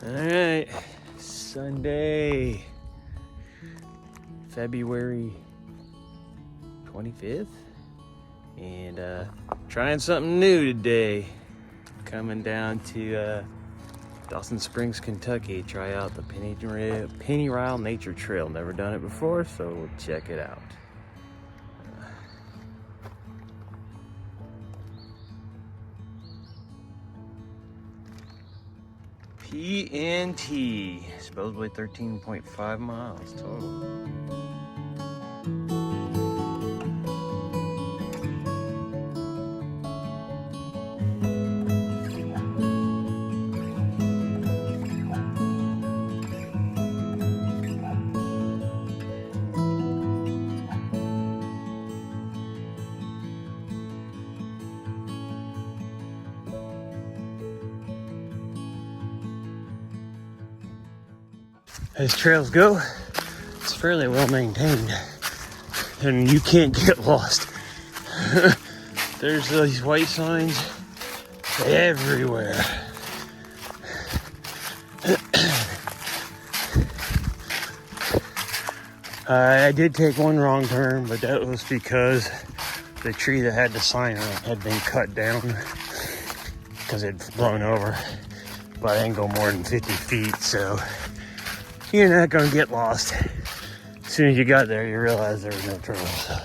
All right, Sunday, February 25th, and trying something new today. Coming down to Dawson Spings, Kentucky, try out the Pennyrile Nature Trail. Never done it before, so we'll check it out. PNT, supposedly 13.5 miles total. As trails go, it's fairly well maintained, and you can't get lost. There's these white signs everywhere. I did take one wrong turn, but that was because the tree that had the sign on it had been cut down because it had blown over. But I didn't go more than 50 feet, so you're not gonna get lost. As soon as you got there, you realized there was no trail. So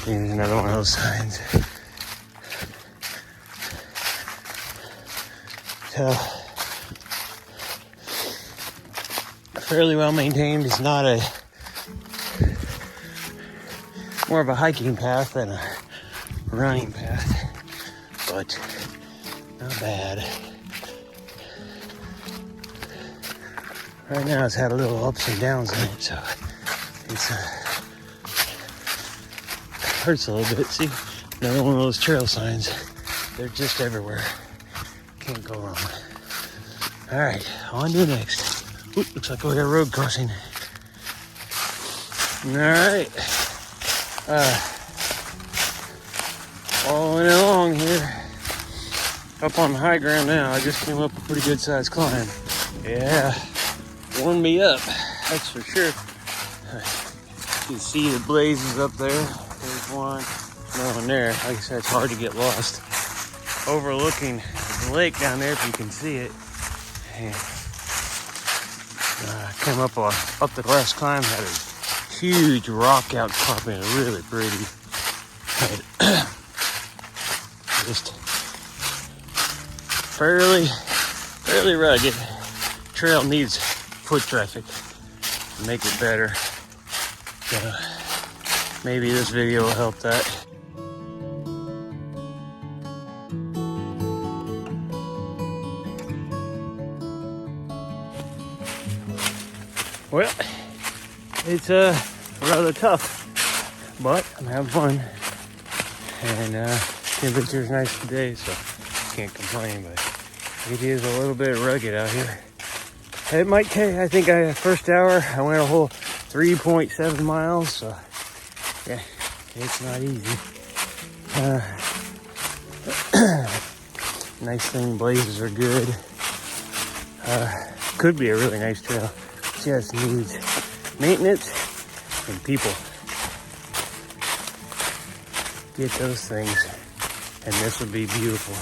here's another one of those signs. So fairly well maintained. It's not more of a hiking path than a running path, but not bad. Right now it's had a little ups and downs in it, so it's hurts a little bit. See, another one of those trail signs. They're just everywhere. Can't go wrong. All right, on to the next. Ooh, looks like we got a road crossing. All right, following along here, up on the high ground now. I just came up a pretty good sized climb. Yeah. Warmed me up, that's for sure. You can see the blazes up there. There's one, another one there. Like I said, it's hard to get lost. Overlooking the lake down there, if you can see it. And came up the last climb, had a huge rock outcropping, really pretty. Just fairly rugged. Trail needs foot traffic to make it better. So maybe this video will help that. Well, it's rather tough, but I'm having fun, and temperature's nice today, so can't complain. But it is a little bit rugged out here. It might take, I think first hour, I went a whole 3.7 miles, so yeah, it's not easy. Nice thing, blazes are good. Could be a really nice trail. Just needs maintenance and people. Get those things, and this would be beautiful.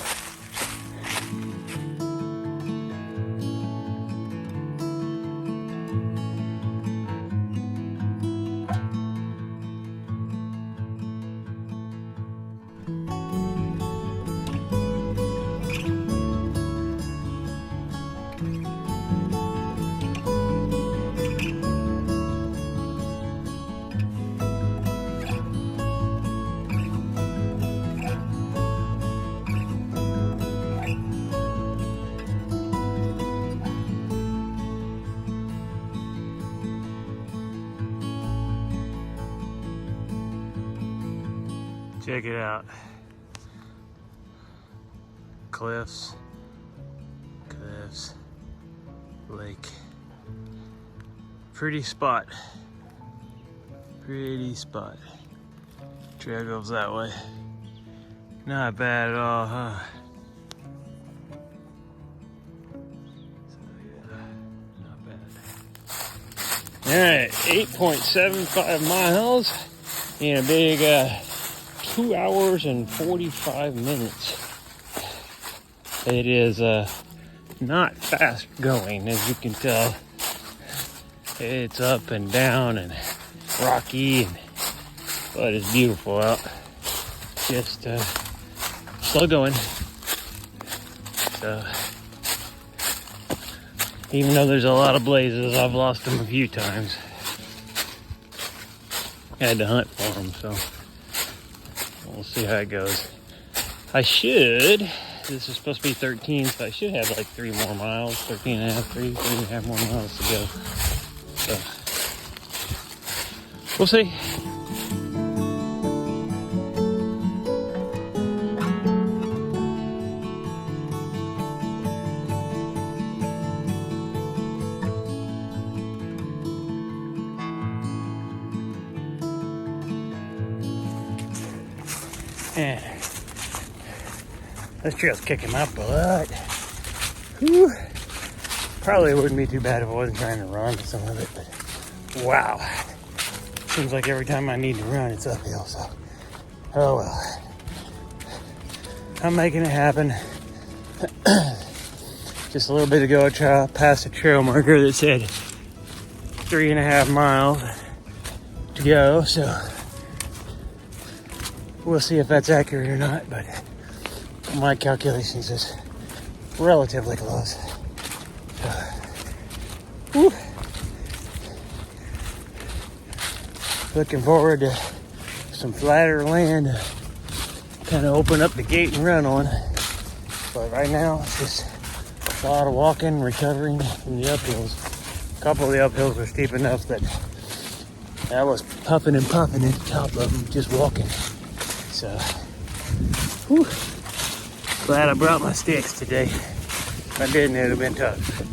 Check it out. Cliffs, lake. Pretty spot. Trail goes that way. Not bad at all, huh? So, yeah. All right, 8.75 miles in a big 2 hours and 45 minutes. It is not fast going, as you can tell. It's up and down and rocky, but it's beautiful out. Just slow going. So, even though there's a lot of blazes, I've lost them a few times. I had to hunt for them, so we'll see how it goes. This is supposed to be 13, so I should have like 3 more miles, 13 and a half, 3.5 more miles to go. So, we'll see. And this trail's kicking my butt. Whew. Probably wouldn't be too bad if I wasn't trying to run some of it, but wow. Seems like every time I need to run, it's uphill, so oh well. I'm making it happen. Just a little bit ago, I passed a trail marker that said 3.5 miles to go, so we'll see if that's accurate or not, but my calculations is relatively close. Whew. Looking forward to some flatter land to kind of open up the gate and run on. But right now, it's just a lot of walking, recovering from the uphills. A couple of the uphills were steep enough that I was puffing and puffing at the top of them, just walking. So, whew, glad I brought my sticks today. If I didn't, it would have been tough.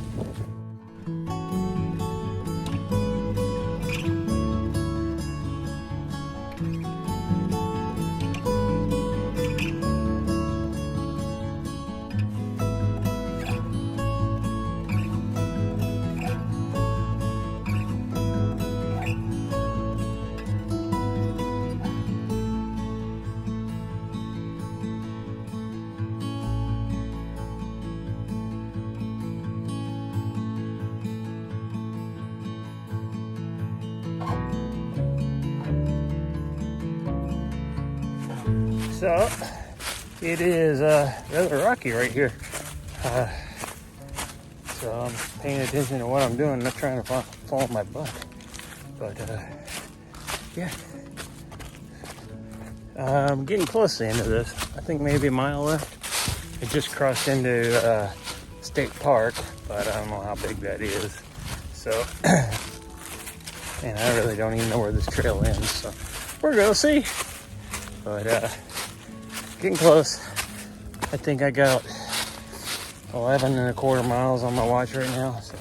So, it is rather rocky right here. So I'm paying attention to what I'm doing, not trying to fall on my butt. But, yeah. I'm getting close to the end of this. I think maybe a mile left. I just crossed into State Park, but I don't know how big that is. So, and I really don't even know where this trail ends. So, we're gonna see. But, getting close. I think I got 11.25 miles on my watch right now, so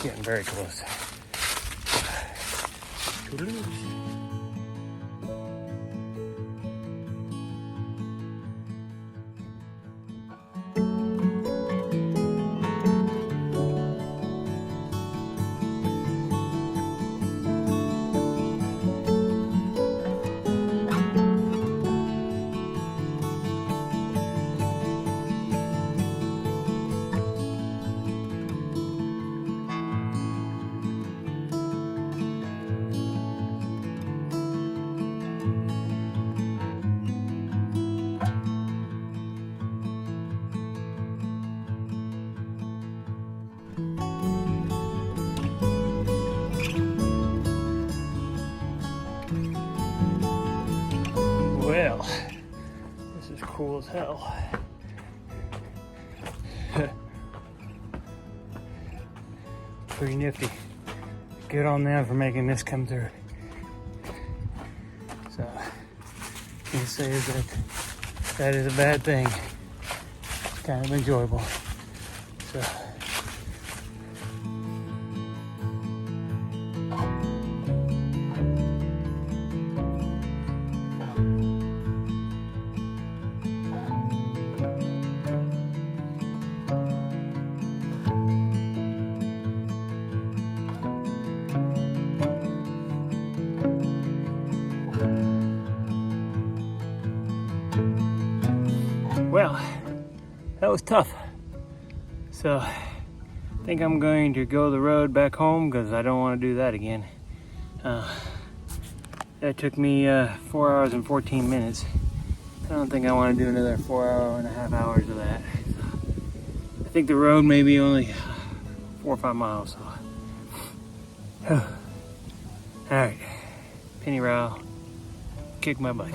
getting very close. Well, this is cool as hell. Pretty nifty. Good on them for making this come through. So, can't say that is a bad thing. It's kind of enjoyable. So. Well, that was tough. So I think I'm going to go the road back home because I don't want to do that again. That took me 4 hours and 14 minutes. I don't think I want to do another 4.5 hours of that. I think the road may be only 4 or 5 miles. So. All right, Pennyrile, kick my butt.